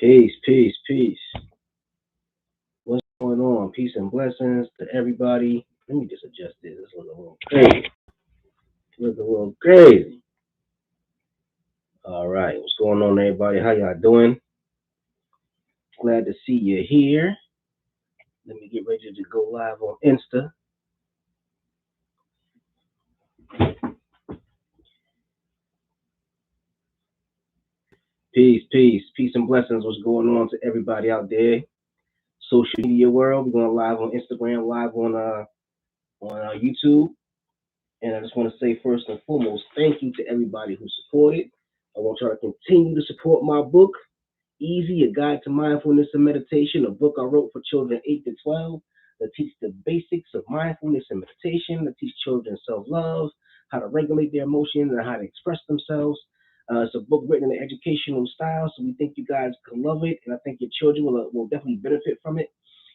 Peace, peace, peace. What's going on? Peace and blessings to everybody. Let me just adjust this. This looks a little crazy. Look a little crazy. All right. What's going on, everybody? How y'all doing? Glad to see you here. Let me get ready to go live on Insta. Peace, peace, peace and blessings. What's going on to everybody out there? Social media world. We're going live on Instagram, live on YouTube. And I just want to say first and foremost, thank you to everybody who supported. I want y'all to continue to support my book, Easy, A Guide to Mindfulness and Meditation, a book I wrote for children 8 to 12 that teach the basics of mindfulness and meditation, that teach children self-love, how to regulate their emotions, and how to express themselves. It's a book written in an educational style, so we think you guys can love it, and I think your children will definitely benefit from it.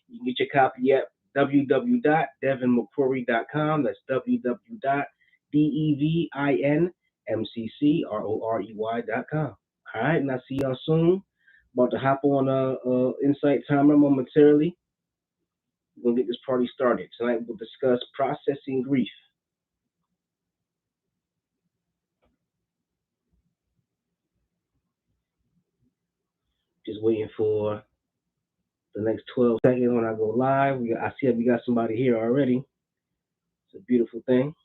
You can get your copy at www.devinmccrory.com. That's www.devinmccrory.com. All right, and I'll see y'all soon. About to hop on Insight Timer momentarily. We're gonna get this party started. Tonight we'll discuss processing grief. Just waiting for the next 12 seconds when I go live. I see we got somebody here already. It's a beautiful thing.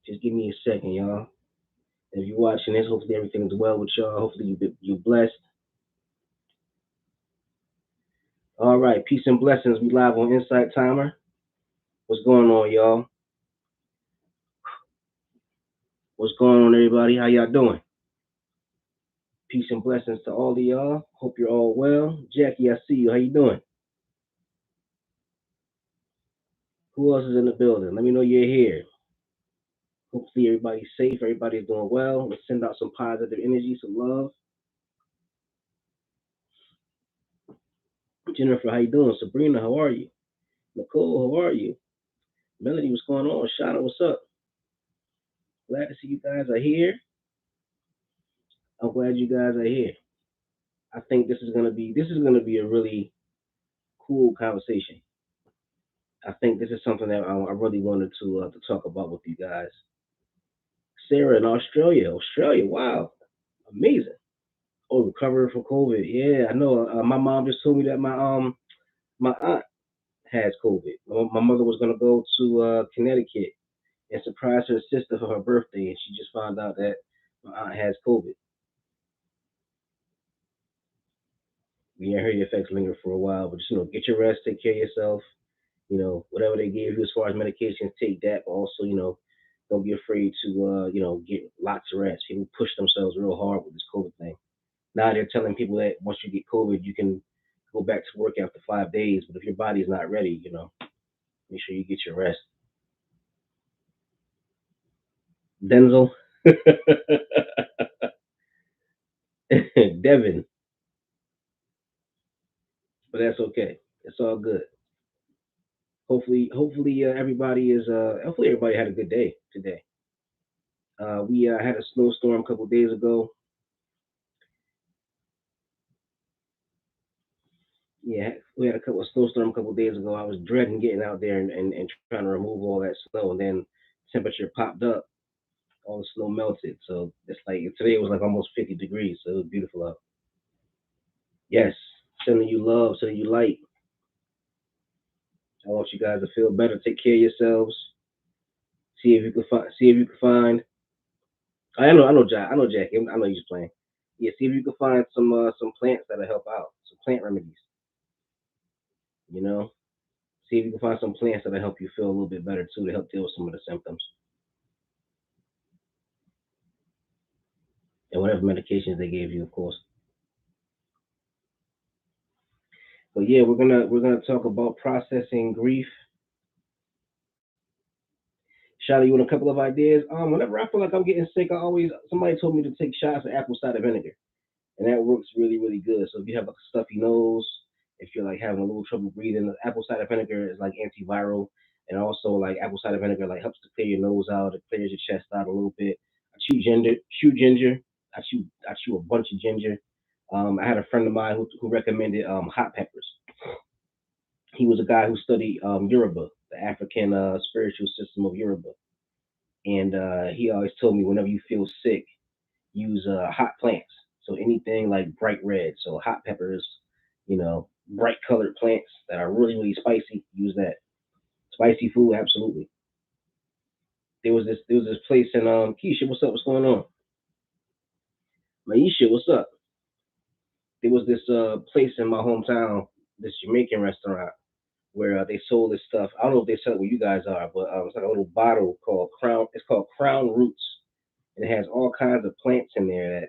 Just give me a second, y'all. If you're watching this, hopefully everything is well with y'all. Hopefully you're blessed. All right, peace and blessings. We live on Insight Timer. What's going on, y'all? What's going on, everybody? How y'all doing? Peace and blessings to all of y'all. Hope you're all well. Jackie, I see you. How you doing? Who else is in the building? Let me know you're here. Hopefully everybody's safe. Everybody's doing well. Let's send out some positive energy, some love. Jennifer, how you doing? Sabrina, how are you? Nicole, how are you? Melody, what's going on? Shadow, what's up? Glad to see you guys are here. I'm glad you guys are here. I think this is gonna be a really cool conversation. I think this is something that I really wanted to talk about with you guys. Sarah in Australia. Australia, wow, amazing. Oh, recovering from COVID. Yeah, I know. My mom just told me that my aunt has COVID. My mother was gonna go to Connecticut and surprise her sister for her birthday, and she just found out that my aunt has COVID. We ain't heard the effects linger for a while, but just get your rest, take care of yourself. Whatever they gave you as far as medications, take that. But also, don't be afraid to get lots of rest. People push themselves real hard with this COVID thing. Now they're telling people that once you get COVID, you can go back to work after 5 days. But if your body's not ready, make sure you get your rest. Denzel, Devin, but that's okay. It's all good. Hopefully, hopefully everybody had a good day today. We had a snowstorm a couple days ago. Yeah, we had a couple of snowstorm a couple of days ago. I was dreading getting out there and trying to remove all that snow, and then temperature popped up, all the snow melted. So it's like today it was like almost 50 degrees, so it was beautiful out. Yes, sending you love, sending you light. I want you guys to feel better, take care of yourselves. See if you can find. I know, Jackie. I know you're just playing. Yeah, see if you can find some plants that'll help out, some plant remedies. You know, see if you can find some plants that'll help you feel a little bit better too, to help deal with some of the symptoms. And whatever medications they gave you, of course. But yeah, we're gonna talk about processing grief. Shadi, you want a couple of ideas? Whenever I feel like I'm getting sick, somebody told me to take shots of apple cider vinegar, and that works really really good. So if you have like a stuffy nose, if you're like having a little trouble breathing, apple cider vinegar is like antiviral, and also like apple cider vinegar like helps to clear your nose out, it clears your chest out a little bit. I chew ginger. I chew a bunch of ginger. I had a friend of mine who recommended hot peppers. He was a guy who studied Yoruba, the African spiritual system of Yoruba, and he always told me whenever you feel sick, use hot plants. So anything like bright red, so hot peppers, bright colored plants that are really really spicy. Use that. Spicy food, absolutely. There was this place in Keisha. What's up? What's going on? Maisha, what's up? There was this place in my hometown, this Jamaican restaurant where they sold this stuff. I don't know if they sell it where you guys are, but it's like a little bottle called Crown. It's called Crown Roots, and it has all kinds of plants in there that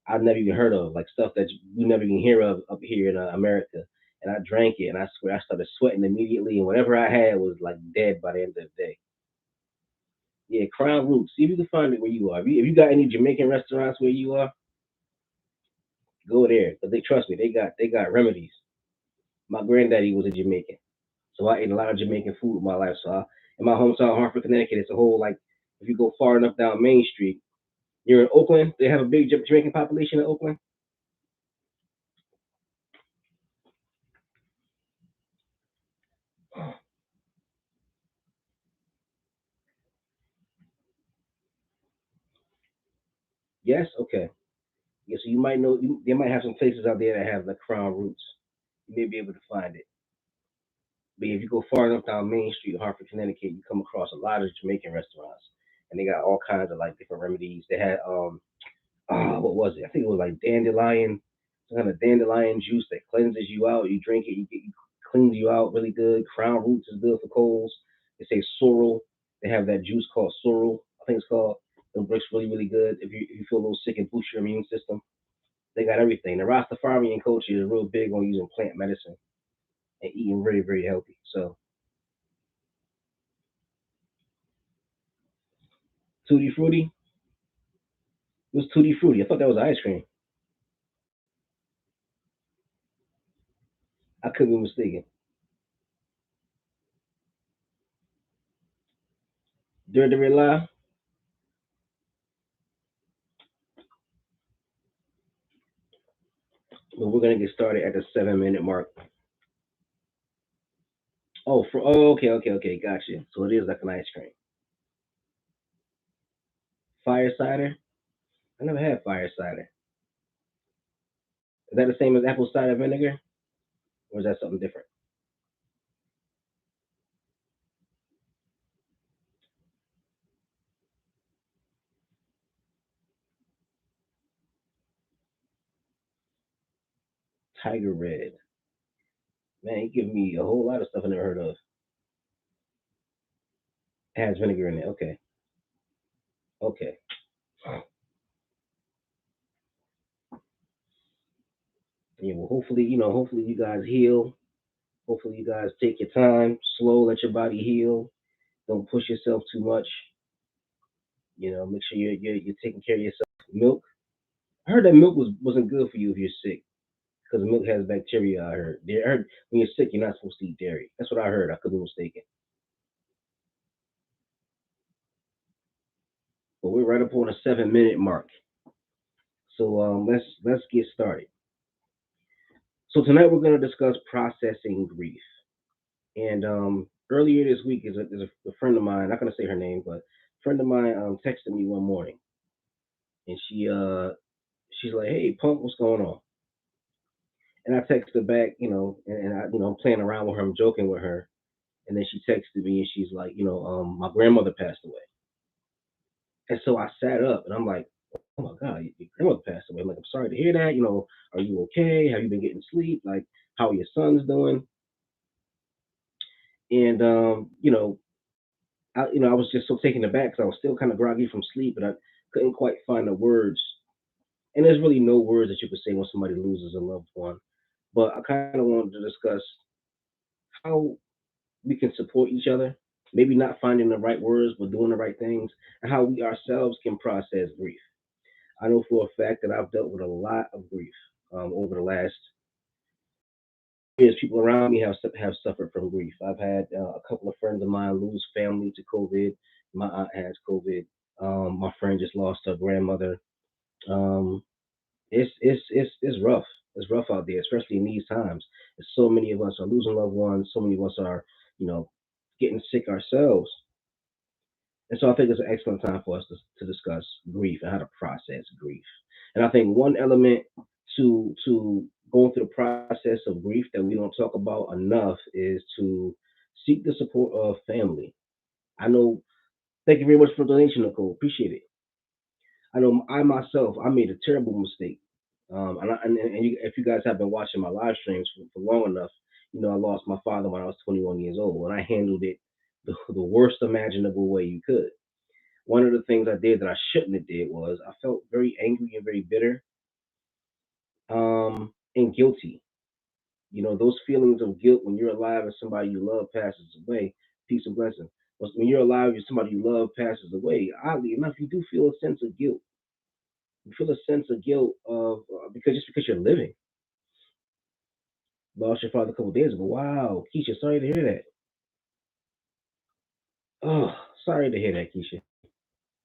I've never even heard of, like stuff that you never even hear of up here in America. And I drank it, and I swear I started sweating immediately, and whatever I had was like dead by the end of the day. Yeah, Crown Roots. See if you can find it where you are. If you got any Jamaican restaurants where you are, go there. But they trust me, they got remedies. My granddaddy was a Jamaican, so I ate a lot of Jamaican food in my life. In my hometown, Hartford, Connecticut, it's a whole like if you go far enough down Main Street, you're in Oakland. They have a big Jamaican population in Oakland. Yes, okay. Yeah, so you might know they might have some places out there that have the Crown Roots. You may be able to find it. But if you go far enough down Main Street, Hartford, Connecticut, you come across a lot of Jamaican restaurants, and they got all kinds of like different remedies. They had what was it? I think it was like dandelion, some kind of dandelion juice that cleanses you out. You drink it, you cleans you out really good. Crown Roots is good for colds. They say sorrel. They have that juice called sorrel. I think it's called. It works really really good if you feel a little sick and boost your immune system. They got everything. The Rastafarian culture is real big on using plant medicine and eating very, very healthy. So, Tutti Frutti, it was Tutti Frutti. I thought that was ice cream. I could be mistaken. Dur de Rila, but we're going to get started at the 7 minute mark. Okay, okay, okay. Gotcha. So it is like an ice cream. Fire cider? I never had fire cider. Is that the same as apple cider vinegar? Or is that something different? Tiger Red. Man, you give me a whole lot of stuff I never heard of. It has vinegar in it. Okay. Okay. Yeah, well, hopefully you guys heal. Hopefully you guys take your time, slow, let your body heal. Don't push yourself too much. Make sure you're taking care of yourself. Milk. I heard that milk wasn't good for you if you're sick because milk has bacteria. I heard when you're sick you're not supposed to eat dairy. That's what I heard. I could be mistaken. But we're right up on a 7 minute mark. So let's get started. So tonight we're going to discuss processing grief. And earlier this week is a friend of mine. Not going to say her name, but a friend of mine texted me one morning, and she's like, "Hey, Punk, what's going on?" And I texted her back, and I'm playing around with her, I'm joking with her, and then she texted me and she's like, my grandmother passed away, and so I sat up and I'm like, oh my god, your grandmother passed away. I'm like, I'm sorry to hear that. Are you okay? Have you been getting sleep? Like, how are your sons doing? And I was just so taken aback because I was still kind of groggy from sleep, and I couldn't quite find the words. And there's really no words that you could say when somebody loses a loved one. But I kind of wanted to discuss how we can support each other, maybe not finding the right words, but doing the right things, and how we ourselves can process grief. I know for a fact that I've dealt with a lot of grief over the last years. People around me have suffered from grief. I've had a couple of friends of mine lose family to COVID. My aunt has COVID. My friend just lost her grandmother. Um, it's rough. It's rough out there, especially in these times. And so many of us are losing loved ones. So many of us are, you know, getting sick ourselves. And so I think it's an excellent time for us to discuss grief and how to process grief. And I think one element to going through the process of grief that we don't talk about enough is to seek the support of family. I know. Thank you very much for the donation, Nicole. Appreciate it. I know I myself, I made a terrible mistake. If you guys have been watching my live streams for long enough, you know I lost my father when I was 21 years old, and I handled it the worst imaginable way you could. One of the things I did that I shouldn't have did was I felt very angry and very bitter, and guilty. You know those feelings of guilt when you're alive and somebody you love passes away. Peace and blessing. But when you're alive and somebody you love passes away, oddly enough, you do feel a sense of guilt. You feel a sense of guilt of because just because you're living. Lost your father a couple of days ago. Wow, Keisha, sorry to hear that. Oh, sorry to hear that, Keisha.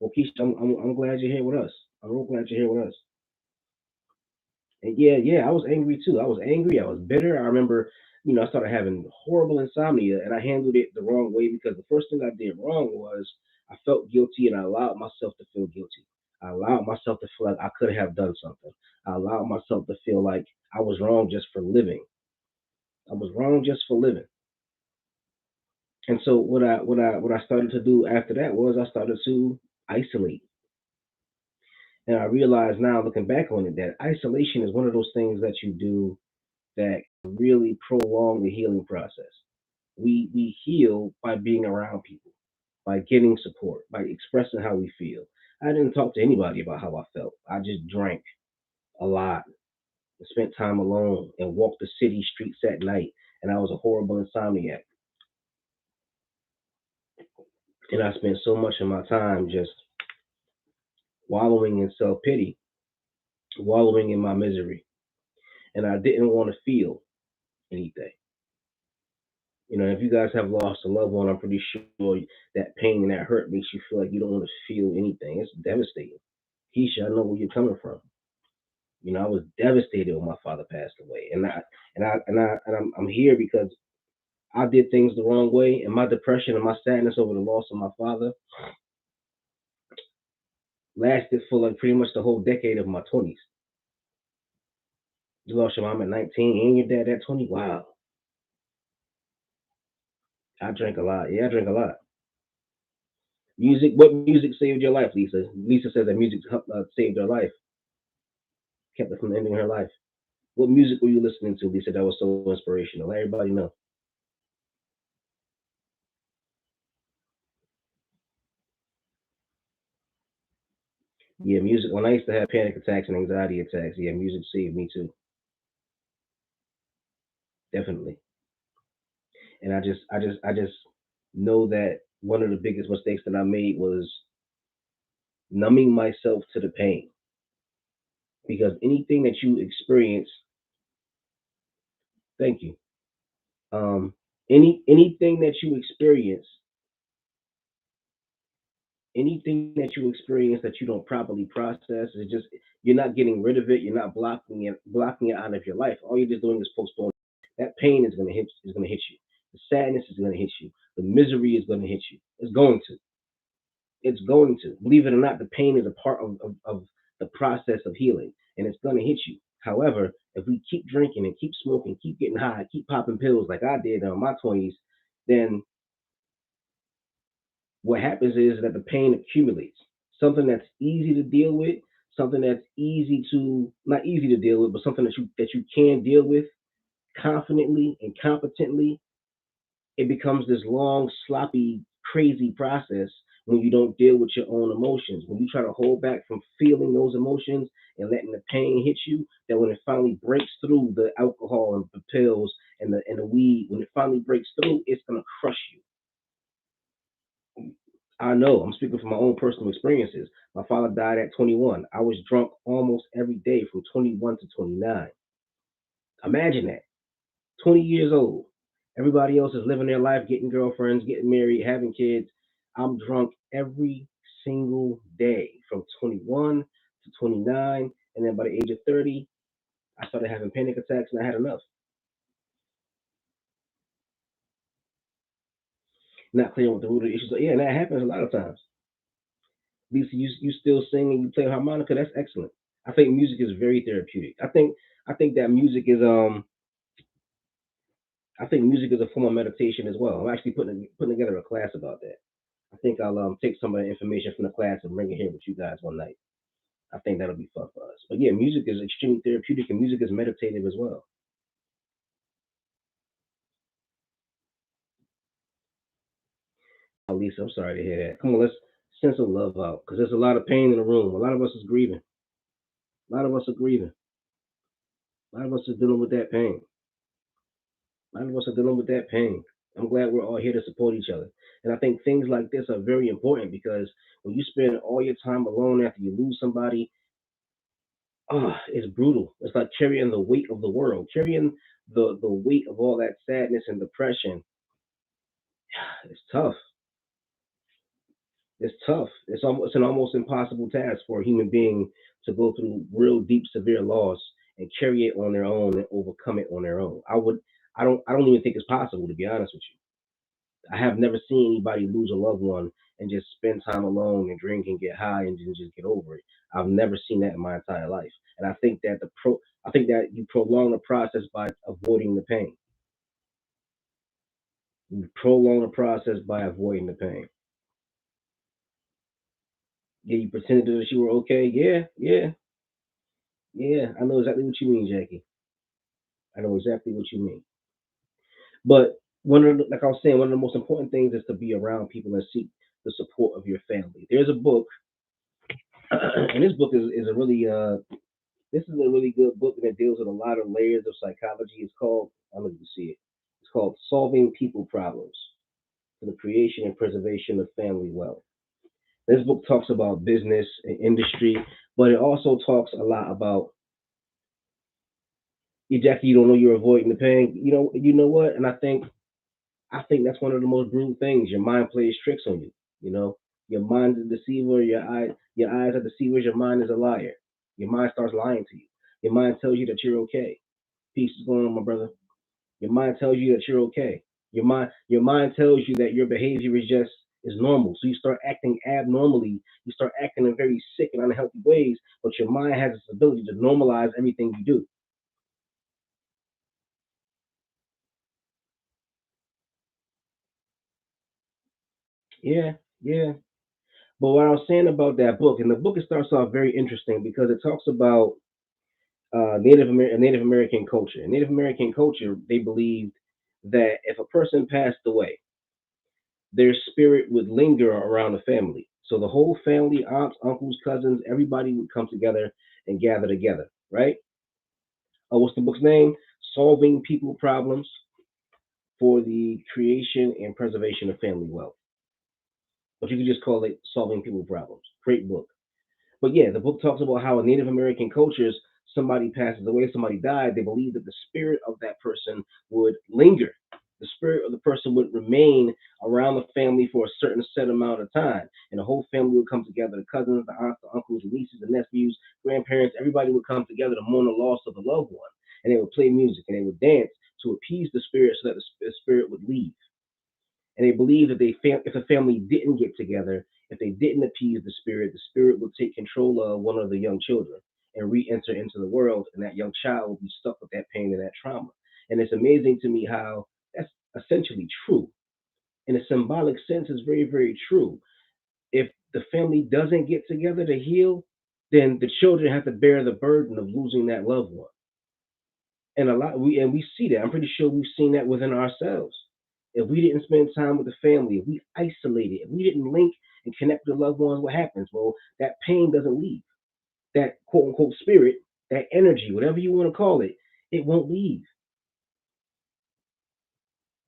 Well, Keisha, I'm glad you're here with us. I'm real glad you're here with us. And yeah, I was angry too. I was angry. I was bitter. I remember, I started having horrible insomnia, and I handled it the wrong way because the first thing I did wrong was I felt guilty, and I allowed myself to feel guilty. I allowed myself to feel like I could have done something. I allowed myself to feel like I was wrong just for living. I was wrong just for living. And so what I started to do after that was I started to isolate. And I realize now looking back on it that isolation is one of those things that you do that really prolong the healing process. We heal by being around people, by getting support, by expressing how we feel. I didn't talk to anybody about how I felt. I just drank a lot and spent time alone and walked the city streets at night. And I was a horrible insomniac. And I spent so much of my time just wallowing in self pity, wallowing in my misery. And I didn't want to feel anything. If you guys have lost a loved one, I'm pretty sure that pain and that hurt makes you feel like you don't want to feel anything. It's devastating. Keisha, I know where you're coming from. I was devastated when my father passed away, and I'm here because I did things the wrong way, and my depression and my sadness over the loss of my father lasted for like pretty much the whole decade of my 20s. You lost your mom at 19 and your dad at 20. Wow, I drank a lot. Yeah, I drank a lot. Music. What music saved your life, Lisa? Lisa says that music saved her life, kept her from ending her life. What music were you listening to, Lisa? That was so inspirational. Let everybody know. Yeah, music. When I used to have panic attacks and anxiety attacks, yeah, music saved me too, definitely. And I just know that one of the biggest mistakes that I made was numbing myself to the pain because anything that you experience, thank you. Um, anything that you experience, anything that you experience that you don't properly process is just you're not getting rid of it. You're not blocking it out of your life. All you're just doing is postponing. That pain is gonna hit you. The sadness is gonna hit you. The misery is gonna hit you. It's going to. It's going to. Believe it or not, the pain is a part of the process of healing, and it's gonna hit you. However, if we keep drinking and keep smoking, keep getting high, keep popping pills like I did in my 20s, then what happens is that the pain accumulates. Something that's easy to deal with, something that's easy to not easy to deal with, but something that you can deal with confidently and competently, it becomes this long, sloppy, crazy process when you don't deal with your own emotions. When you try to hold back from feeling those emotions and letting the pain hit you, that when it finally breaks through the alcohol and the pills and the weed, when it finally breaks through, it's gonna crush you. I know. I'm speaking from my own personal experiences. My father died at 21. I was drunk almost every day from 21 to 29. Imagine that. 20 years old. Everybody else is living their life, getting girlfriends, getting married, having kids. I'm drunk every single day from 21 to 29. 29, and then by the age of 30, I started having panic attacks, and I had enough. Not clear what the root of the issues are. Yeah, and that happens a lot of times. Lisa, you still sing and you play harmonica. That's excellent. I think music is very therapeutic. I think that music is I think music is a form of meditation as well. I'm actually putting together a class about that. I think I'll take some of the information from the class and bring it here with you guys one night. I think that'll be fun for us. But yeah, music is extremely therapeutic and music is meditative as well. Oh, Lisa, I'm sorry to hear that. Come on, let's send some love out because there's a lot of pain in the room. A lot of us is grieving. A lot of us are grieving. A lot of us are dealing with that pain. A lot of us are dealing with that pain. I'm glad we're all here to support each other. And I think things like this are very important because when you spend all your time alone after you lose somebody, it's brutal. It's like carrying the weight of the world, carrying the weight of all that sadness and depression. It's tough. It's tough. It's an almost impossible task for a human being to go through real deep, severe loss and carry it on their own and overcome it on their own. I don't even think it's possible to be honest with you. I have never seen anybody lose a loved one and just spend time alone and drink and get high and then just get over it. I've never seen that in my entire life. And I think that you prolong the process by avoiding the pain. You prolong the process by avoiding the pain. Yeah, you pretended that you were okay. Yeah, yeah, yeah. I know exactly what you mean, Jackie. I know exactly what you mean. But like I was saying, one of the most important things is to be around people and seek the support of your family. There's a book, and this book is a really this is a really good book and it deals with a lot of layers of psychology. It's called, I'm going to see it. It's called Solving People Problems for the Creation and Preservation of Family Wealth. This book talks about business and industry, but it also talks a lot about you, Jackie. You don't know you're avoiding the pain. You know what? And I think that's one of the most brutal things. Your mind plays tricks on you. You know, your mind's a deceiver. Your eyes are deceivers. Your mind is a liar. Your mind starts lying to you. Your mind tells you that you're okay. Peace is going on, my brother. Your mind tells you that you're okay. Your mind tells you that your behavior is normal. So you start acting abnormally. You start acting in very sick and unhealthy ways. But your mind has this ability to normalize everything you do. Yeah, yeah. But what I was saying about that book, and the book it starts off very interesting because it talks about Native American culture. In Native American culture, they believed that if a person passed away, their spirit would linger around the family. So the whole family, aunts, uncles, cousins, everybody would come together and gather together, right? What's the book's name? Solving People Problems for the Creation and Preservation of Family Wealth. But you could just call it Solving People Problems. Great book. But yeah, the book talks about how in Native American cultures, somebody passes away, somebody died, they believe that the spirit of that person would linger. The spirit of the person would remain around the family for a certain set amount of time. And the whole family would come together, the cousins, the aunts, the uncles, the nieces, the nephews, grandparents, everybody would come together to mourn the loss of a loved one. And they would play music and they would dance to appease the spirit so that the spirit would leave. And they believed that if a family didn't get together, if they didn't appease the spirit would take control of one of the young children and re-enter into the world, and that young child would be stuck with that pain and that trauma. And it's amazing to me how that's essentially true. In a symbolic sense, it's very, very true. If the family doesn't get together to heal, then the children have to bear the burden of losing that loved one. And we see that. I'm pretty sure we've seen that within ourselves. If we didn't spend time with the family, if we isolated, if we didn't link and connect with loved ones, what happens? Well, that pain doesn't leave. That quote unquote spirit, that energy, whatever you want to call it won't leave.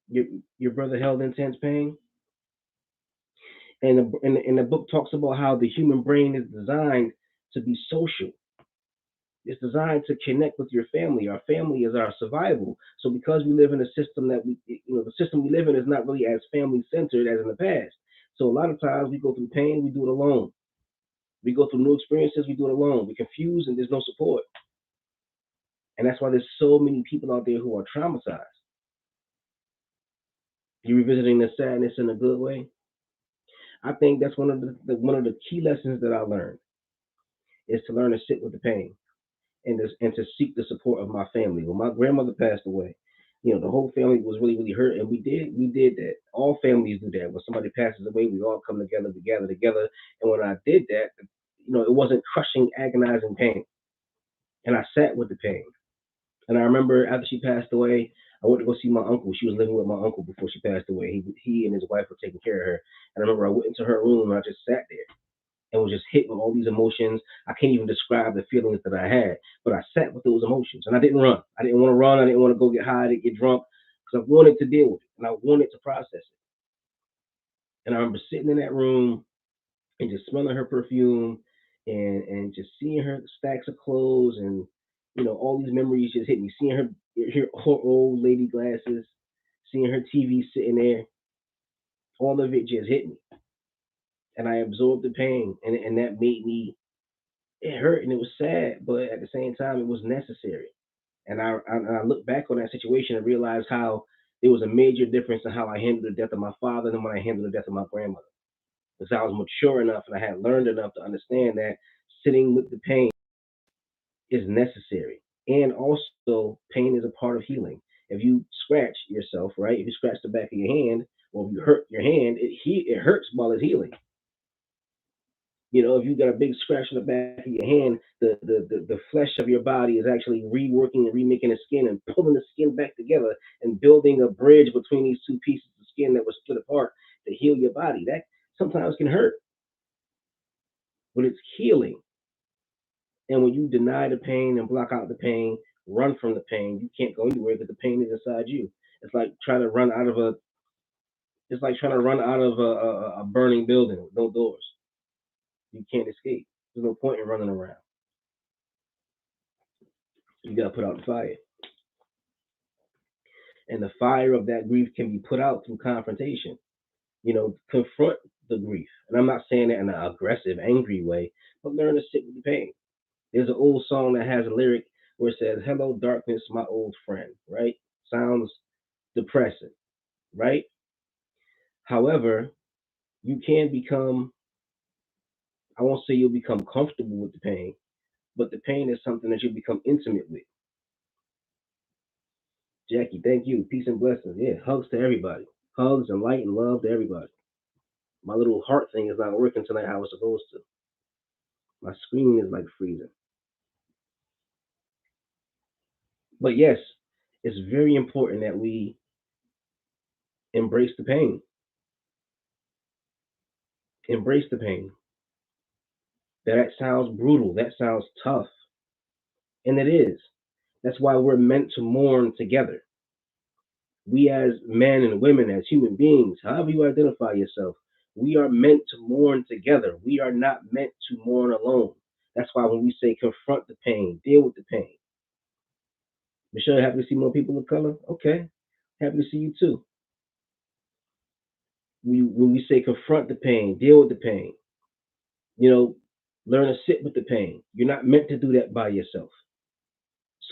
Your your brother held intense pain, and the book talks about how the human brain is designed to be social. It's designed to connect with your family. Our family is our survival. So because we live in a system the system we live in is not really as family centered as in the past. So a lot of times we go through pain, we do it alone. We go through new experiences, we do it alone. We're confused and there's no support. And that's why there's so many people out there who are traumatized. You revisiting the sadness in a good way. I think that's one of the key lessons that I learned is to learn to sit with the pain and to seek the support of my family. When my grandmother passed away, the whole family was really really hurt, and we did that. All families do that. When somebody passes away, we all come together, we gather together. And when I did that, it wasn't crushing, agonizing pain, and I sat with the pain. And I remember after she passed away, I went to go see my uncle. She was living with my uncle before she passed away. He and his wife were taking care of her. And I remember I went into her room and I just sat there and was just hit with all these emotions. I can't even describe the feelings that I had, but I sat with those emotions and I didn't run. I didn't want to run. I didn't want to go get high, I didn't get drunk because I wanted to deal with it and I wanted to process it. And I remember sitting in that room and just smelling her perfume and just seeing her stacks of clothes and all these memories just hit me. Seeing her old lady glasses, seeing her TV sitting there, all of it just hit me, and I absorbed the pain, and that made me. It hurt and it was sad, but at the same time, it was necessary. And I look back on that situation and realize how there was a major difference in how I handled the death of my father than when I handled the death of my grandmother. Because I was mature enough and I had learned enough to understand that sitting with the pain is necessary. And also, pain is a part of healing. If you scratch yourself, right? If you scratch the back of your hand, or if you hurt your hand, it hurts while it's healing. If you got a big scratch on the back of your hand, the flesh of your body is actually reworking and remaking the skin and pulling the skin back together and building a bridge between these two pieces of skin that were split apart to heal your body. That sometimes can hurt, but it's healing. And when you deny the pain and block out the pain, run from the pain, you can't go anywhere because the pain is inside you. It's like trying to run out of a it's like trying to run out of a burning building with no doors. You can't escape. There's no point in running around. You gotta put out the fire. And the fire of that grief can be put out through confrontation. Confront the grief. And I'm not saying that in an aggressive, angry way, but learn to sit with the pain. There's an old song that has a lyric where it says, "Hello, darkness, my old friend," right? Sounds depressing, right? However, you can become, I won't say you'll become comfortable with the pain, but the pain is something that you become intimate with. Jackie, thank you. Peace and blessings. Yeah, hugs to everybody. Hugs and light and love to everybody. My little heart thing is not working tonight how it's supposed to. My screen is like freezing. But yes, it's very important that we embrace the pain. Embrace the pain. That sounds brutal. That sounds tough. And it is. That's why we're meant to mourn together. We as men and women, as human beings, however you identify yourself, we are meant to mourn together. We are not meant to mourn alone. That's why when we say confront the pain, deal with the pain. Michelle, happy to see more people of color? Okay. Happy to see you too. When we say confront the pain, deal with the pain, you know, learn to sit with the pain. You're not meant to do that by yourself.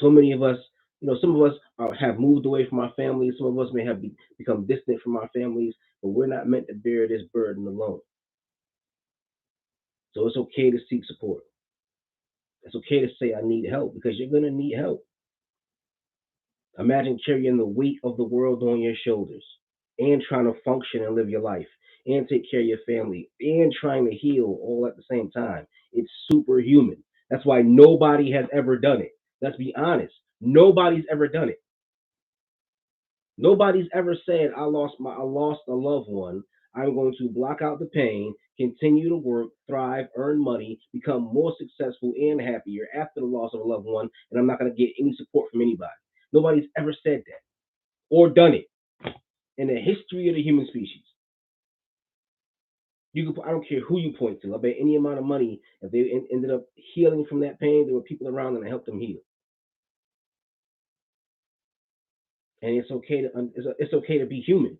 So many of us, some of us have moved away from our families. Some of us may have become distant from our families, but we're not meant to bear this burden alone. So it's okay to seek support. It's okay to say I need help because you're gonna need help. Imagine carrying the weight of the world on your shoulders and trying to function and live your life and take care of your family and trying to heal all at the same time. It's superhuman. That's why nobody has ever done it. Let's be honest. Nobody's ever done it. Nobody's ever said I lost a loved one. I'm going to block out the pain, continue to work, thrive, earn money, become more successful and happier after the loss of a loved one, and I'm not going to get any support from anybody. Nobody's ever said that or done it in the history of the human species. I don't care who you point to. I bet any amount of money, if they ended up healing from that pain, there were people around them that helped them heal. And it's okay to be human.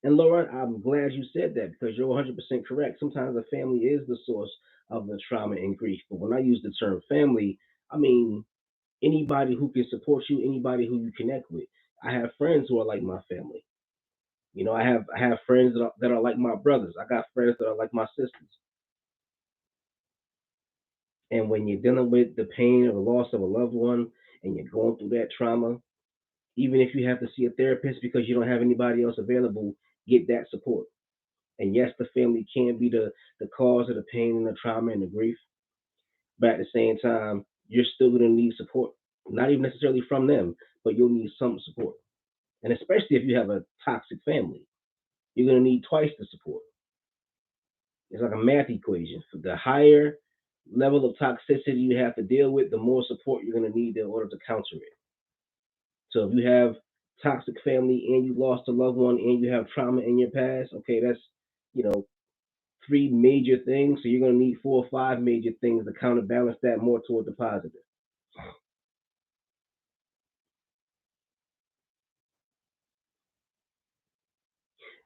And Laura, I'm glad you said that because you're 100% correct. Sometimes a family is the source of the trauma and grief. But when I use the term family, I mean anybody who can support you, anybody who you connect with. I have friends who are like my family. You know, I have friends that are like my brothers. I got friends that are like my sisters. And when you're dealing with the pain of the loss of a loved one and you're going through that trauma, even if you have to see a therapist because you don't have anybody else available, get that support. And yes, the family can be the cause of the pain and the trauma and the grief, but at the same time, you're still going to need support. Not even necessarily from them, but you'll need some support. And especially if you have a toxic family, you're going to need twice the support. It's like a math equation. The higher level of toxicity you have to deal with, the more support you're going to need in order to counter it. So if you have toxic family and you lost a loved one and you have trauma in your past, okay, that's you know three major things. So you're going to need four or five major things to counterbalance that more toward the positive.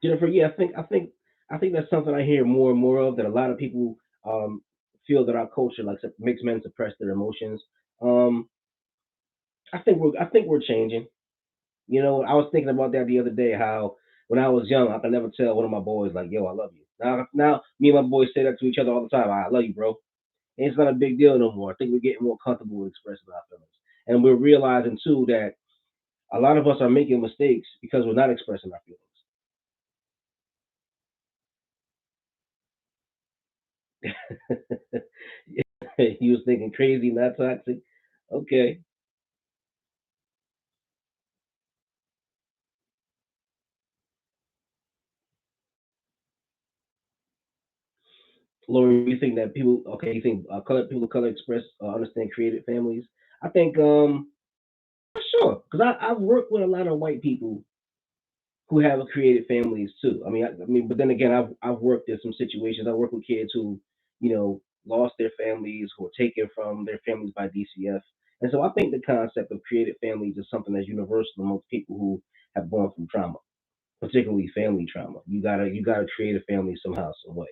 Jennifer, yeah, I think that's something I hear more and more of. That a lot of people um, feel that our culture like makes men suppress their emotions. Um, I think we're changing. You know, I was thinking about that the other day. How when I was young, I could never tell one of my boys like, "Yo, I love you." Now, me and my boys say that to each other all the time. I love you, bro. And it's not a big deal no more. I think we're getting more comfortable with expressing our feelings, and we're realizing too that a lot of us are making mistakes because we're not expressing our feelings. He was thinking crazy, not toxic. Okay, Lori, you think that people? Okay, you think people of color express understand creative families? I think sure, because I've worked with a lot of white people who have created families too. I mean, but then again, I've worked in some situations. I work with kids who, lost their families, who were taken from their families by DCF, and so I think the concept of created families is something that's universal amongst people who have gone through trauma, particularly family trauma. You gotta create a family somehow, some way.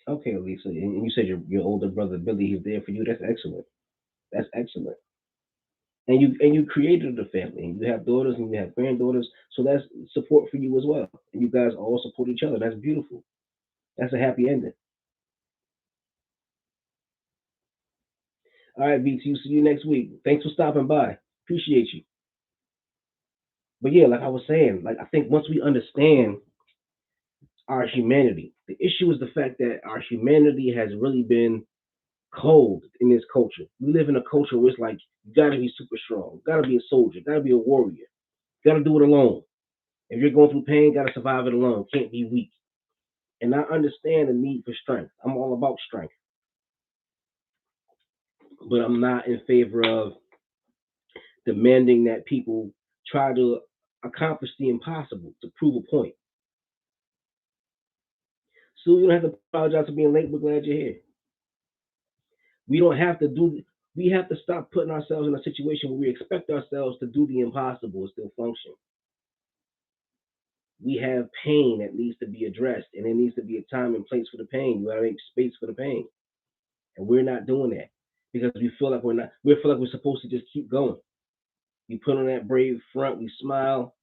Okay, Lisa, and you said your older brother Billy, he's there for you. That's excellent. That's excellent. And you created a family, and you have daughters and you have granddaughters, so that's support for you as well. And you guys all support each other. That's beautiful. That's a happy ending. All right, BT, see you next week. Thanks for stopping by. Appreciate you. But yeah, like I was saying, like I think once we understand our humanity, the issue is the fact that our humanity has really been cold in this culture. We live in a culture where it's like you gotta be super strong, you gotta be a soldier, you gotta be a warrior, you gotta do it alone. If you're going through pain, you gotta survive it alone. Can't be weak. And I understand the need for strength. I'm all about strength, but I'm not in favor of demanding that people try to accomplish the impossible to prove a point. So you don't have to apologize for being late. We're glad you're here. We don't have to do. We have to stop putting ourselves in a situation where we expect ourselves to do the impossible and still function. We have pain that needs to be addressed, and there needs to be a time and place for the pain. You gotta make space for the pain, and we're not doing that because we feel like we're not. We feel like we're supposed to just keep going. We put on that brave front, we smile,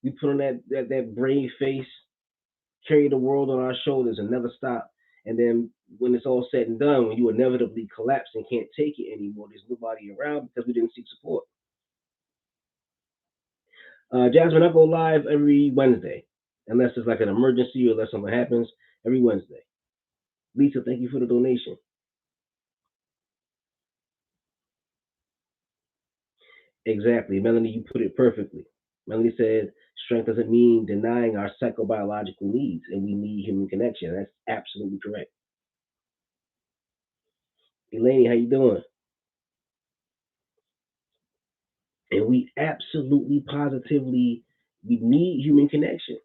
we put on that brave face, carry the world on our shoulders and never stop. And then when it's all said and done, when you inevitably collapse and can't take it anymore, there's nobody around because we didn't seek support. Jasmine, I go live every Wednesday, unless it's like an emergency or unless something happens. Every Wednesday. Lisa, thank you for the donation. Exactly, Melanie, you put it perfectly. Melanie said, "Strength doesn't mean denying our psychobiological needs, and we need human connection." That's absolutely correct. Elaine, how you doing? And we absolutely positively we need human connection.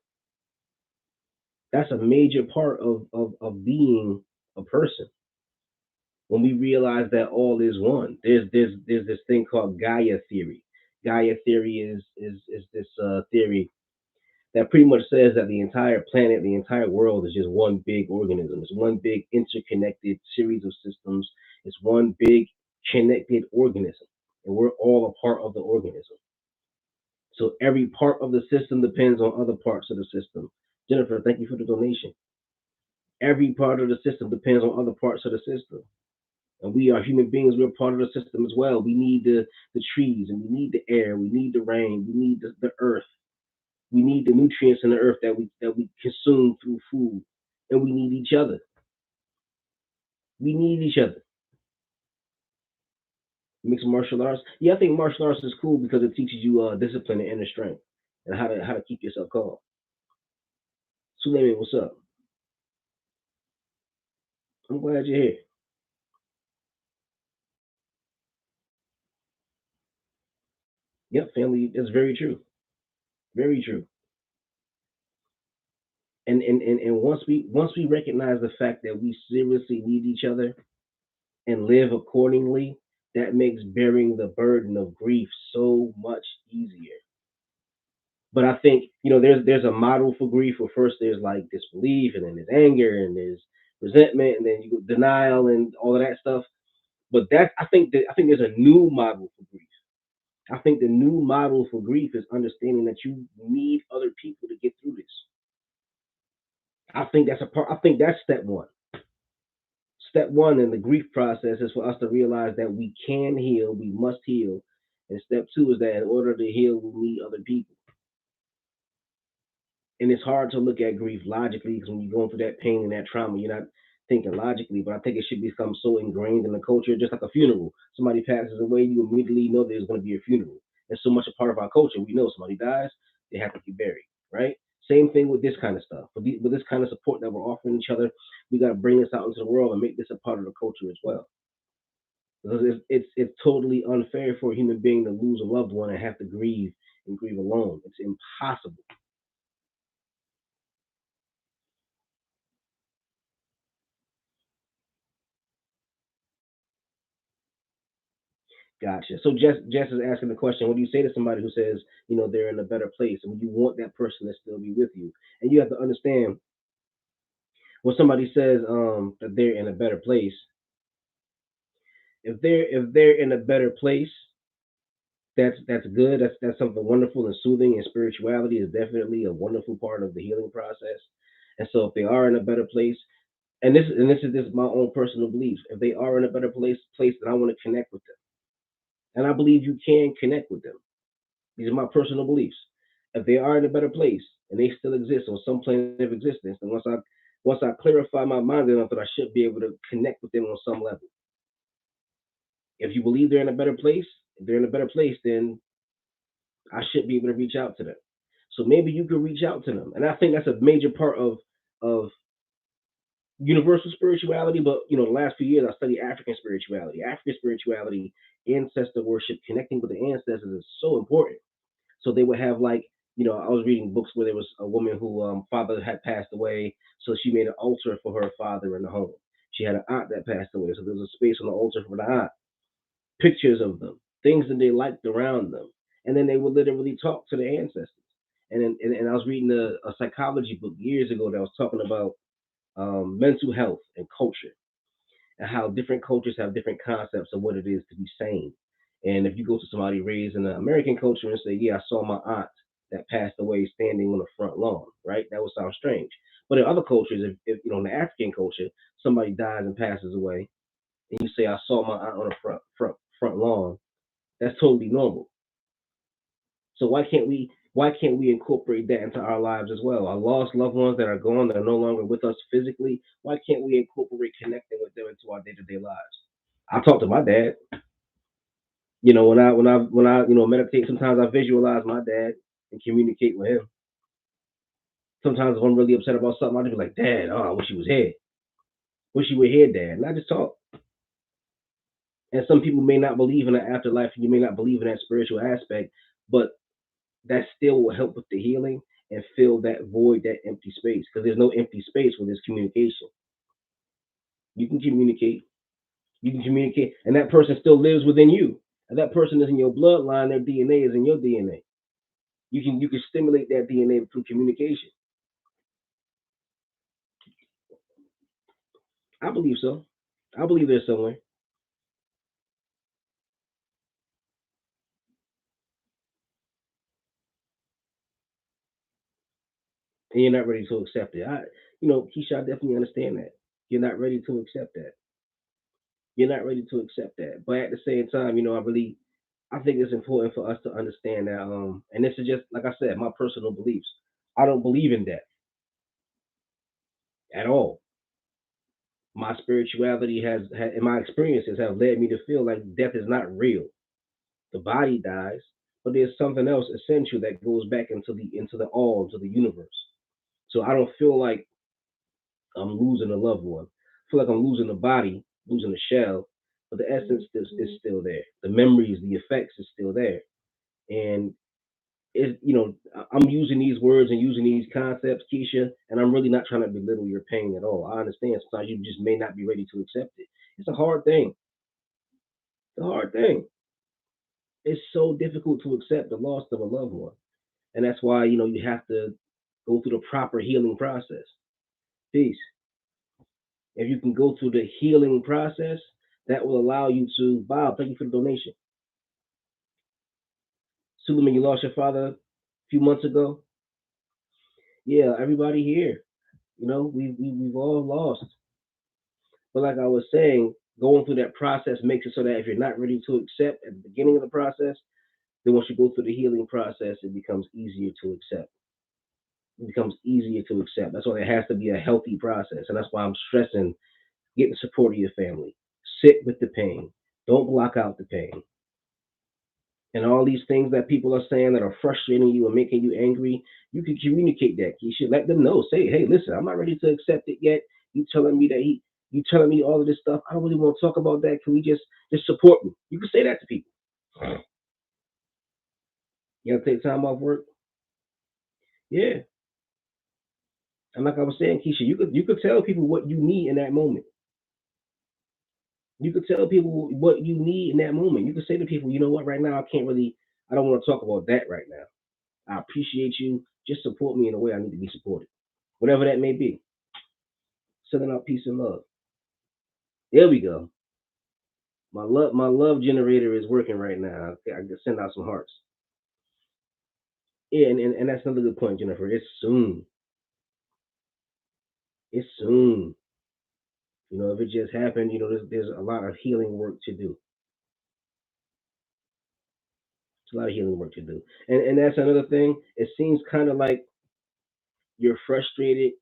That's a major part of being a person. when we realize that all is one. There's this thing called Gaia theory. Gaia theory is this theory that pretty much says that the entire planet, the entire world is just one big organism. It's one big interconnected series of systems. It's one big connected organism, and we're all a part of the organism. So every part of the system depends on other parts of the system. Jennifer, thank you for the donation. Every part of the system depends on other parts of the system. And we are human beings, we're part of the system as well. We need the trees and we need the air, we need the rain, we need the earth, we need the nutrients in the earth that we consume through food. And we need each other. We need each other. Mixed martial arts. Yeah, I think martial arts is cool because it teaches you discipline and inner strength and how to keep yourself calm. Suleiman, what's up? I'm glad you're here. Yep, family, that's very true. Very true. And once we recognize the fact that we seriously need each other and live accordingly, that makes bearing the burden of grief so much easier. But I think there's a model for grief where first there's like disbelief, and then there's anger, and there's resentment, and then you go denial and all of that stuff. But I think there's a new model for grief. I think the new model for grief is understanding that you need other people to get through this. I think that's a part. I think that's step one. Step one in the grief process is for us to realize that we can heal, we must heal. And step two is that in order to heal, we need other people. And it's hard to look at grief logically because when you're going through that pain and that trauma, you're not thinking logically. But I think it should become so ingrained in the culture, just like a funeral. Somebody passes away, you immediately know there's going to be a funeral. It's so much a part of our culture. We know somebody dies, they have to be buried, right? Same thing with this kind of stuff. With this kind of support that we're offering each other, we got to bring this out into the world and make this a part of the culture as well. Because it's totally unfair for a human being to lose a loved one and have to grieve and grieve alone. It's impossible. Gotcha. So Jess is asking the question: what do you say to somebody who says they're in a better place and you want that person to still be with you? And you have to understand when somebody says that they're in a better place. If they're in a better place, that's good. That's something wonderful and soothing. And spirituality is definitely a wonderful part of the healing process. And so if they are in a better place, and this is my own personal beliefs. If they are in a better place, then I want to connect with them, and I believe you can connect with them. These are my personal beliefs. If they are in a better place and they still exist on some plane of existence, then once I clarify my mind enough that I should be able to connect with them on some level. If you believe they're in a better place, if they're in a better place, then I should be able to reach out to them. So maybe you could reach out to them, and I think that's a major part of universal spirituality. But the last few years I studied African spirituality. African spirituality, ancestor worship, connecting with the ancestors is so important. So they would have like, I was reading books where there was a woman who father had passed away, so she made an altar for her father in the home. She had an aunt that passed away, so there was a space on the altar for the aunt. Pictures of them, things that they liked around them, and then they would literally talk to the ancestors. And I was reading a psychology book years ago that was talking about mental health and culture, and how different cultures have different concepts of what it is to be sane. And if you go to somebody raised in the American culture and say, "Yeah, I saw my aunt that passed away standing on the front lawn," right? That would sound strange. But in other cultures, if in the African culture, somebody dies and passes away, and you say, "I saw my aunt on the front lawn," that's totally normal. So why can't we incorporate that into our lives as well? Our lost loved ones that are gone, that are no longer with us physically, why can't we incorporate connecting with them into our day to day lives? I talk to my dad. When I meditate, sometimes I visualize my dad and communicate with him. Sometimes if I'm really upset about something, I'll just be like, "Dad, oh, I wish he was here. Wish you were here, Dad." And I just talk. And some people may not believe in the afterlife, and you may not believe in that spiritual aspect, but that still will help with the healing and fill that void, that empty space. Because there's no empty space when there's communication. You can communicate. You can communicate, and that person still lives within you. And that person is in your bloodline. Their DNA is in your DNA. You can stimulate that DNA through communication. I believe so. I believe there's somewhere, and you're not ready to accept it. Keisha, I definitely understand that. You're not ready to accept that. You're not ready to accept that. But at the same time, I think it's important for us to understand that. And this is just like I said, my personal beliefs. I don't believe in death at all. My spirituality and my experiences have led me to feel like death is not real. The body dies, but there's something else essential that goes back into the all, into the universe. So I don't feel like I'm losing a loved one. I feel like I'm losing the body, losing the shell, but the essence is still there. The memories, the effects is still there. And I'm using these words and using these concepts, Keisha, and I'm really not trying to belittle your pain at all. I understand sometimes you just may not be ready to accept it. It's a hard thing. It's a hard thing. It's so difficult to accept the loss of a loved one. And that's why, you have to go through the proper healing process. Peace. If you can go through the healing process, that will allow you to, Bob, thank you for the donation. Suleiman, you lost your father a few months ago. Yeah, everybody here, we've all lost. But like I was saying, going through that process makes it so that if you're not ready to accept at the beginning of the process, then once you go through the healing process, it becomes easier to accept. It becomes easier to accept. That's why there has to be a healthy process. And that's why I'm stressing get the support of your family. Sit with the pain. Don't block out the pain. And all these things that people are saying that are frustrating you and making you angry, you can communicate that. You should let them know. Say, hey, listen, I'm not ready to accept it yet. You telling me all of this stuff. I don't really want to talk about that. Can we just support me? You can say that to people. You gotta take time off work. Yeah. And like I was saying, Keisha, you could tell people what you need in that moment. You could tell people what you need in that moment. You could say to people, you know what, right now I don't want to talk about that right now. I appreciate you. Just support me in a way I need to be supported. Whatever that may be. Sending out peace and love. There we go. My love generator is working right now. I can send out some hearts. Yeah, and that's another good point, Jennifer. It's soon. It's soon. If it just happened, there's a lot of healing work to do. It's a lot of healing work to do. And that's another thing. It seems kind of like you're frustrated.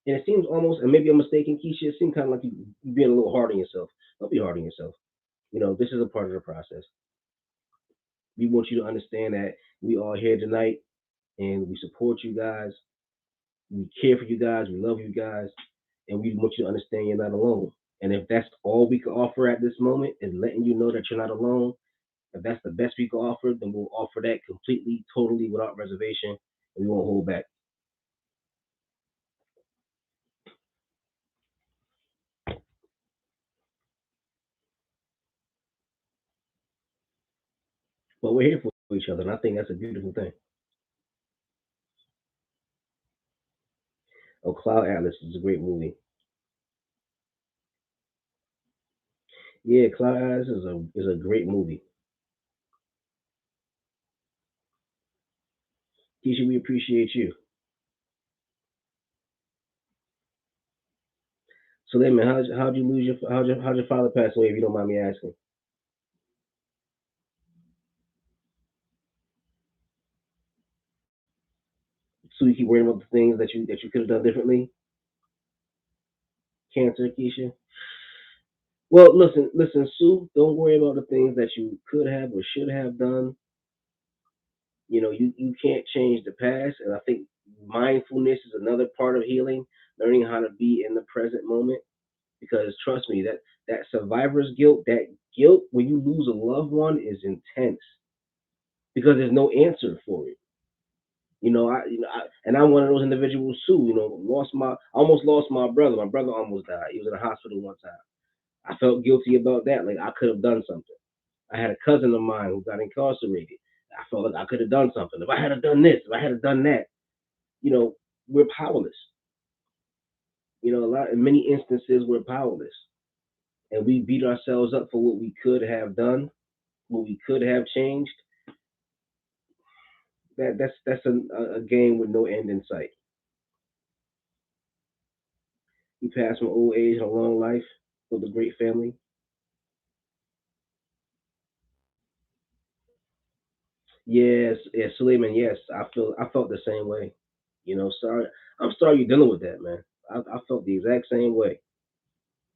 And it seems almost, and maybe I'm mistaken, Keisha, it seems kind of like you being a little hard on yourself. Don't be hard on yourself. This is a part of the process. We want you to understand that we are here tonight and we support you guys. We care for you guys. We love you guys. And we want you to understand you're not alone. And if that's all we can offer at this moment is letting you know that you're not alone, if that's the best we can offer, then we'll offer that completely, totally, without reservation, and we won't hold back. But we're here for each other, and I think that's a beautiful thing. Oh, Cloud Atlas is a great movie. Yeah, Cloud Atlas is a great movie. Keisha, we appreciate you. So, then, man, how'd you lose how'd your father pass away? If you don't mind me asking, so you keep worrying about the things that you could have done differently. Cancer, Keisha. Well, listen, Sue. Don't worry about the things that you could have or should have done. You can't change the past, and I think mindfulness is another part of healing. Learning how to be in the present moment, because trust me, that survivor's guilt, that guilt when you lose a loved one is intense because there's no answer for it. And I'm one of those individuals too. Almost lost my brother. My brother almost died. He was in the hospital one time. I felt guilty about that. Like I could have done something. I had a cousin of mine who got incarcerated. I felt like I could have done something. If I had have done this, if I had have done that, you know, we're powerless. In many instances we're powerless, and we beat ourselves up for what we could have done, what we could have changed. That's a game with no end in sight. We pass from old age and a long life with a great family. Yes, yes, Suleiman. Yes, I felt the same way. Sorry. I'm sorry you're dealing with that, man. I felt the exact same way.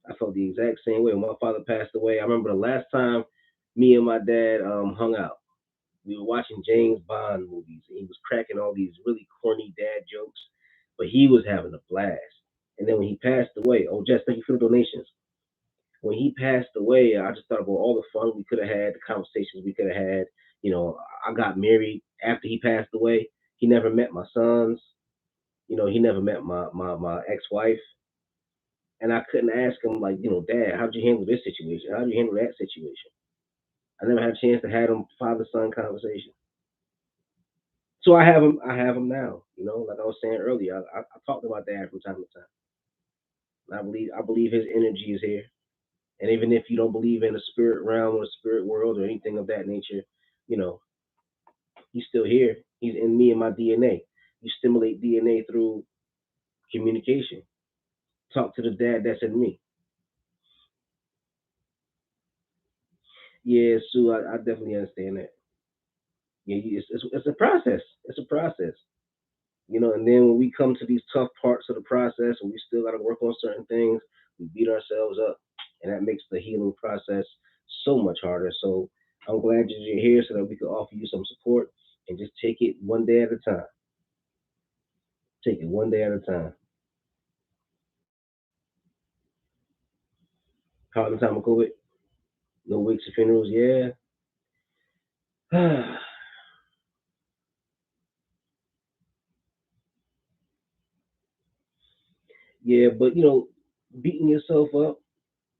I felt the exact same way when my father passed away. I remember the last time me and my dad hung out. We were watching James Bond movies, and he was cracking all these really corny dad jokes, but he was having a blast. And then when he passed away, oh, Jess, thank you for the donations. When he passed away, I just thought about all the fun we could have had, the conversations we could have had. I got married after he passed away. He never met my sons. He never met my ex-wife. And I couldn't ask him like, Dad, how'd you handle this situation? How'd you handle that situation? I never had a chance to have them father-son conversation. So I have him. I have him now. Like I was saying earlier, I talked about Dad from time to time. I believe his energy is here. And even if you don't believe in the spirit realm or the spirit world or anything of that nature, you know, he's still here. He's in me and my DNA. You stimulate DNA through communication. Talk to the dad that's in me. Yeah, Sue, I definitely understand that. Yeah, it's a process. It's a process. And then when we come to these tough parts of the process and we still got to work on certain things, we beat ourselves up. And that makes the healing process so much harder. So I'm glad that you're here so that we can offer you some support and just take it one day at a time. Take it one day at a time. How the time of COVID? No wakes or funerals? Yeah. Yeah, but beating yourself up,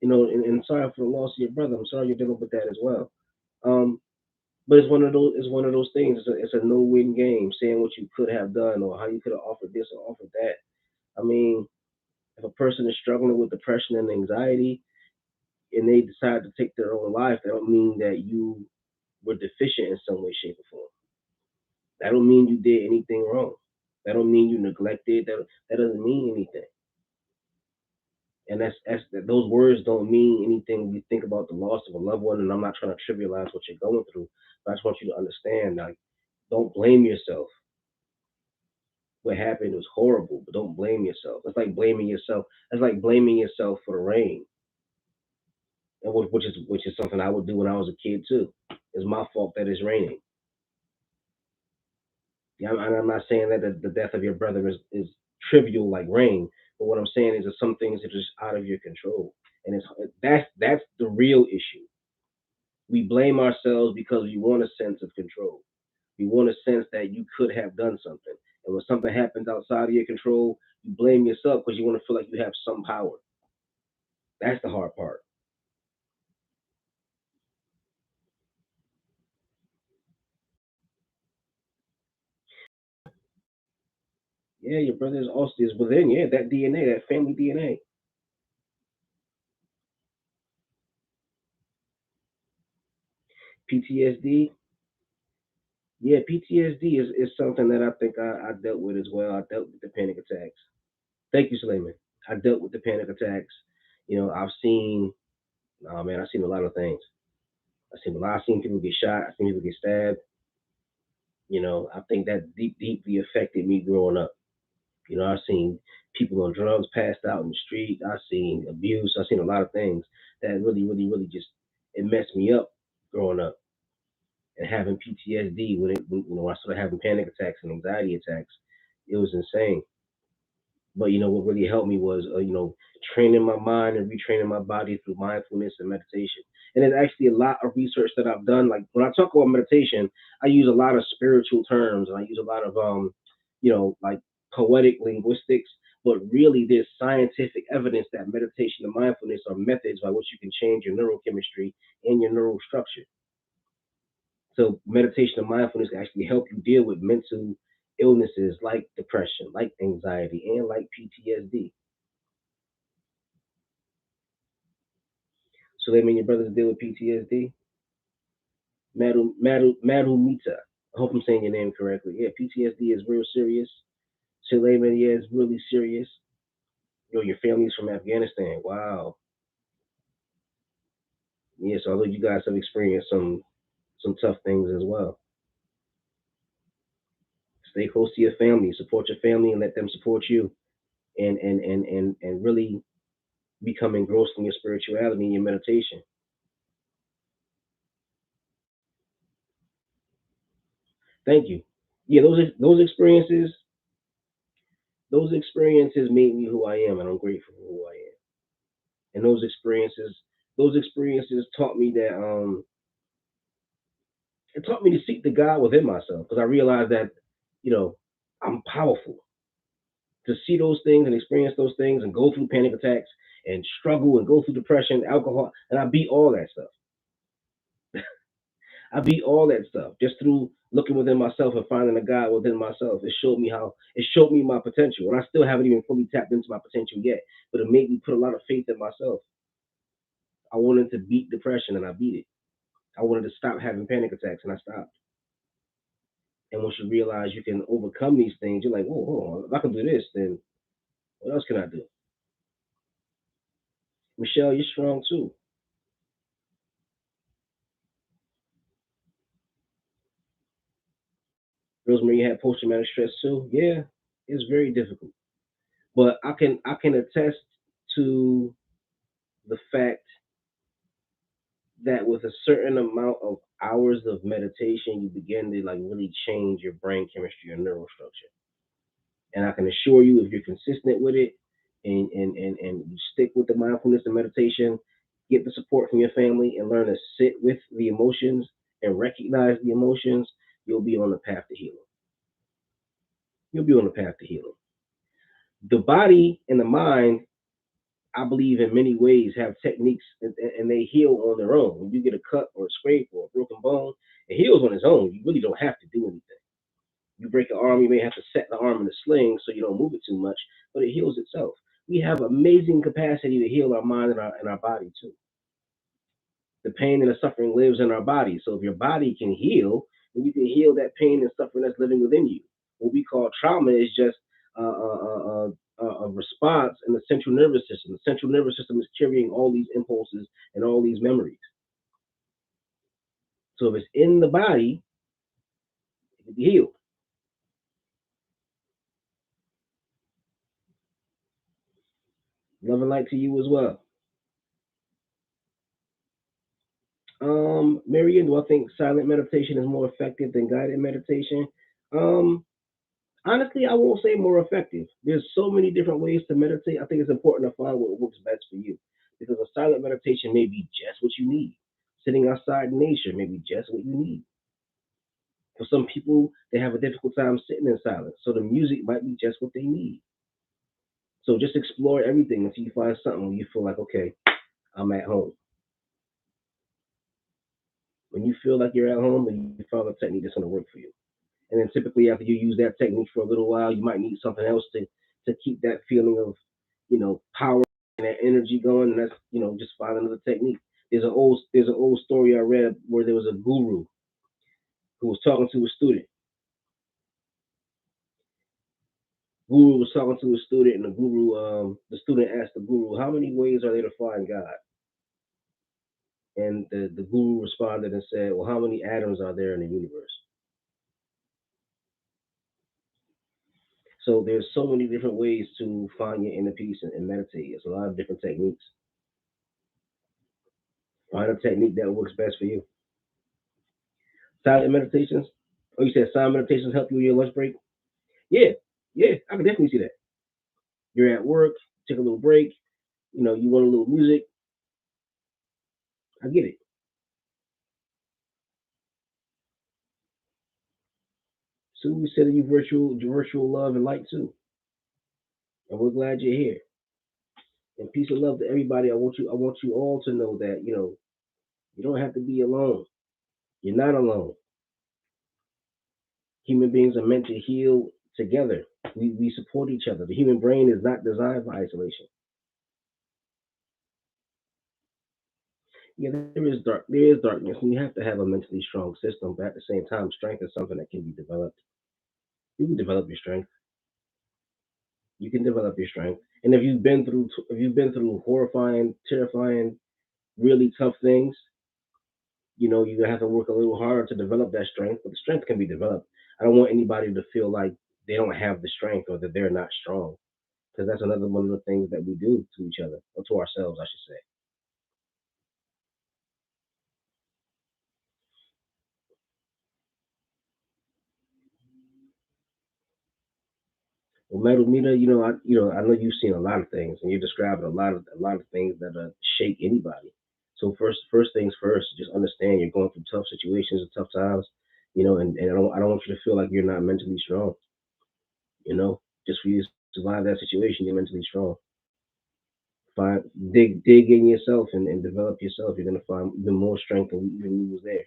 and sorry for the loss of your brother. I'm sorry you're dealing with that as well. Um, But it's one of those things. It's a no win game. Saying what you could have done or how you could have offered this or offered that. I mean, if a person is struggling with depression and anxiety and they decide to take their own life, that don't mean that you were deficient in some way, shape, or form. That don't mean you did anything wrong. That don't mean you neglected. That doesn't mean anything. And those words don't mean anything when you think about the loss of a loved one. And I'm not trying to trivialize what you're going through, but I just want you to understand, like, don't blame yourself. What happened was horrible, but don't blame yourself. It's like blaming yourself. It's like blaming yourself for the rain, and which is something I would do when I was a kid too. It's my fault that it's raining. Yeah, I'm not saying that the death of your brother is trivial like rain, but what I'm saying is that some things are just out of your control, and that's the real issue. We blame ourselves because we want a sense of control. We want a sense that you could have done something. And when something happens outside of your control, you blame yourself because you want to feel like you have some power. That's the hard part. Yeah, your brother is also is within, yeah, that DNA, that family DNA. PTSD. Yeah, PTSD is something that I think I dealt with as well. I dealt with the panic attacks. Thank you, Suleiman. I dealt with the panic attacks. I've seen, oh man, I've seen a lot of things. I've seen people get shot. I've seen people get stabbed. I think that deeply affected me growing up. I've seen people on drugs passed out in the street. I've seen abuse. I've seen a lot of things that really, really, really just it messed me up growing up and having PTSD when I started having panic attacks and anxiety attacks. It was insane. But what really helped me was training my mind and retraining my body through mindfulness and meditation. And there's actually a lot of research that I've done. Like when I talk about meditation, I use a lot of spiritual terms and I use a lot of like poetic linguistics. But really, there's scientific evidence that meditation and mindfulness are methods by which you can change your neurochemistry and your neural structure. So meditation and mindfulness can actually help you deal with mental illnesses like depression, like anxiety, and like PTSD. So they mean your brothers deal with PTSD? Madhumita. I hope I'm saying your name correctly. Yeah, PTSD is real serious. Suleiman, yeah, it's really serious. Yo, your family's from Afghanistan. Wow. Yes, although you guys have experienced some tough things as well. Stay close to your family, support your family, and let them support you, and really become engrossed in your spirituality and your meditation. Thank you. Yeah, those experiences made me who I am, and I'm grateful for who I am. And those experiences taught me that it taught me to seek the God within myself because I realized that you know I'm powerful. To see those things and experience those things and go through panic attacks and struggle and go through depression, alcohol, and I beat all that stuff. I beat all that stuff just through looking within myself and finding a God within myself. It showed me my potential, and I still haven't even fully tapped into my potential yet. But it made me put a lot of faith in myself. I wanted to beat depression, and I beat it. I wanted to stop having panic attacks, and I stopped. And once you realize you can overcome these things, you're like, whoa, hold on. If I can do this, then what else can I do? Michelle, you're strong too. Rosemary, you had post traumatic stress too. Yeah, it's very difficult. But I can attest to the fact that with a certain amount of hours of meditation, you begin to like really change your brain chemistry and neural structure. And I can assure you, if you're consistent with it and you stick with the mindfulness and meditation, get the support from your family and learn to sit with the emotions and recognize the emotions, you'll be on the path to healing. You'll be on the path to healing. The body and the mind, I believe, in many ways have techniques and they heal on their own. When you get a cut or a scrape or a broken bone, it heals on its own. You really don't have to do anything. You break an arm, you may have to set the arm in a sling so you don't move it too much, but it heals itself. We have amazing capacity to heal our mind and our body too. The pain and the suffering lives in our body. So if your body can heal, then you can heal that pain and suffering that's living within you. What we call trauma is just a response in the central nervous system. The central nervous system is carrying all these impulses and all these memories. So if it's in the body, it can be healed. Love and light to you as well. Marian, do I think silent meditation is more effective than guided meditation? Um, Honestly, I won't say more effective. There's so many different ways to meditate. I think it's important to find what works best for you because a silent meditation may be just what you need. Sitting outside in nature may be just what you need. For some people, they have a difficult time sitting in silence, so the music might be just what they need. So just explore everything until you find something where you feel like, okay, I'm at home. When you feel like you're at home, then you found a technique that's going to work for you. And then typically after you use that technique for a little while, you might need something else to keep that feeling of, power and that energy going. And that's, just find another technique. There's an old story I read where there was a guru who was talking to a student. Guru was talking to a student, and the student asked the guru, "How many ways are there to find God?" And the guru responded and said, "Well, how many atoms are there in the universe?" So there's so many different ways to find your inner peace and meditate. It's a lot of different techniques. Find a technique that works best for you. Silent meditations. Oh, you said silent meditations help you with your lunch break? Yeah, yeah, I can definitely see that. You're at work, take a little break, you want a little music. I get it. So you said you virtual love and light too. And we're glad you're here. And peace and love to everybody. I want you all to know that, you don't have to be alone. You're not alone. Human beings are meant to heal together. We support each other. The human brain is not designed for isolation. Yeah, there is darkness, and you have to have a mentally strong system. But at the same time, strength is something that can be developed. You can develop your strength. You can develop your strength. And if you've been through horrifying, terrifying, really tough things, you're gonna have to work a little harder to develop that strength. But the strength can be developed. I don't want anybody to feel like they don't have the strength or that they're not strong, because that's another one of the things that we do to each other or to ourselves, I should say. Well, Metal Mita, I know you've seen a lot of things, and you're describing a lot of things that shake anybody. So first things first, just understand you're going through tough situations and tough times, and I don't want you to feel like you're not mentally strong. Just for you to survive that situation, you're mentally strong. Find dig in yourself and develop yourself. You're gonna find even more strength than even you was there.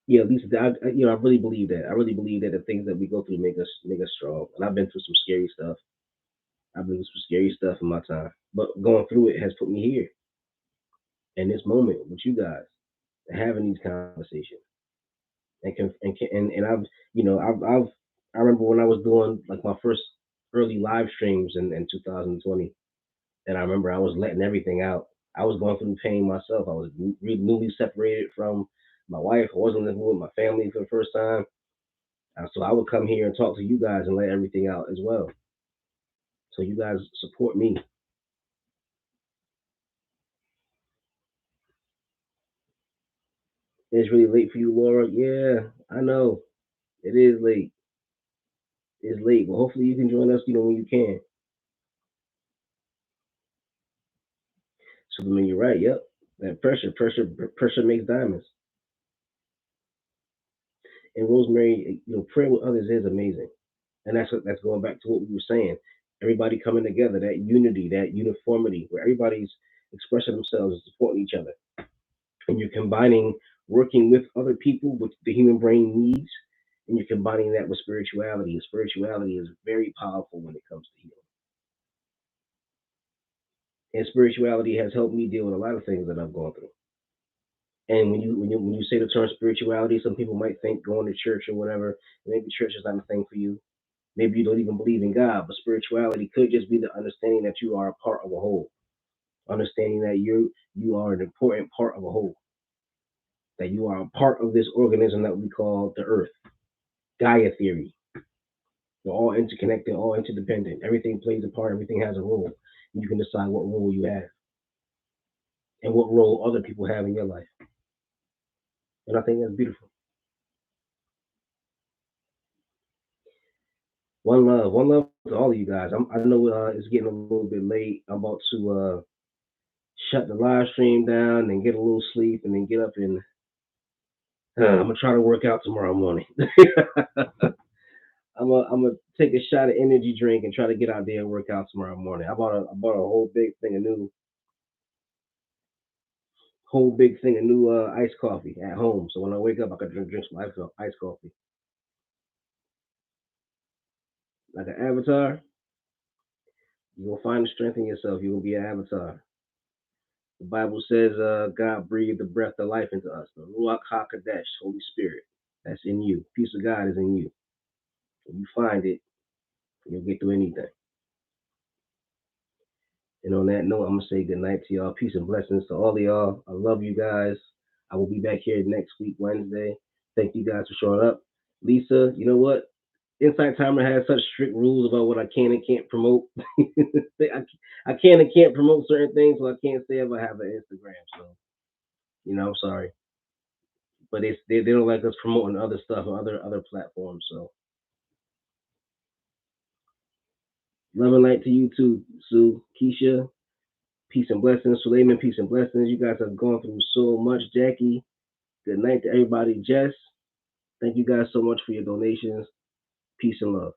Yeah, at least I really believe that. I really believe that the things that we go through make us strong. And I've been through some scary stuff. I've been through some scary stuff in my time, but going through it has put me here in this moment with you guys, having these conversations, and I've I remember when I was doing like my first early live streams in 2020, and I remember I was letting everything out. I was going through pain myself. I was newly separated from my wife. I wasn't living with my family for the first time. So I would come here and talk to you guys and let everything out as well. So you guys support me. It's really late for you, Laura. Yeah, I know. It is late. It's late. But hopefully you can join us, when you can. So, I mean, you're right. Yep. That pressure makes diamonds. And Rosemary, prayer with others is amazing. And that's going back to what we were saying. Everybody coming together, that unity, that uniformity, where everybody's expressing themselves and supporting each other. And you're combining working with other people, which the human brain needs, and you're combining that with spirituality. And spirituality is very powerful when it comes to healing. And spirituality has helped me deal with a lot of things that I've gone through. And when you say the term spirituality, some people might think going to church or whatever. Maybe church is not a thing for you. Maybe you don't even believe in God, but spirituality could just be the understanding that you are a part of a whole, understanding that you are an important part of a whole, that you are a part of this organism that we call the Earth. Gaia theory. We're all interconnected, all interdependent. Everything plays a part. Everything has a role. You can decide what role you have and what role other people have in your life. And I think that's beautiful. One love to all of you guys. I know it's getting a little bit late. I'm about to shut the live stream down and get a little sleep, and then get up and I'm gonna try to work out tomorrow morning. I'm gonna take a shot of energy drink and try to get out there and work out tomorrow morning. I bought a whole big thing of new iced coffee at home. So when I wake up, I can drink some iced coffee. Like an avatar, you will find the strength in yourself. You will be an avatar. The Bible says God breathed the breath of life into us, the Ruach HaKodesh, Holy Spirit. That's in you. Peace of God is in you. When you find it, you'll get through anything. And on that note, I'm gonna say good night to y'all. Peace and blessings to all of y'all. I love you guys. I will be back here next week, Wednesday. Thank you guys for showing up. Lisa, you know what? Insight Timer has such strict rules about what I can and can't promote. I can and can't promote certain things, so I can't say if I have an Instagram. So, I'm sorry, but they don't like us promoting other stuff on other platforms. So, love and light to you too, Sue, Keisha. Peace and blessings, Suleiman. Peace and blessings. You guys have gone through so much, Jackie. Good night to everybody, Jess. Thank you guys so much for your donations. Peace and love.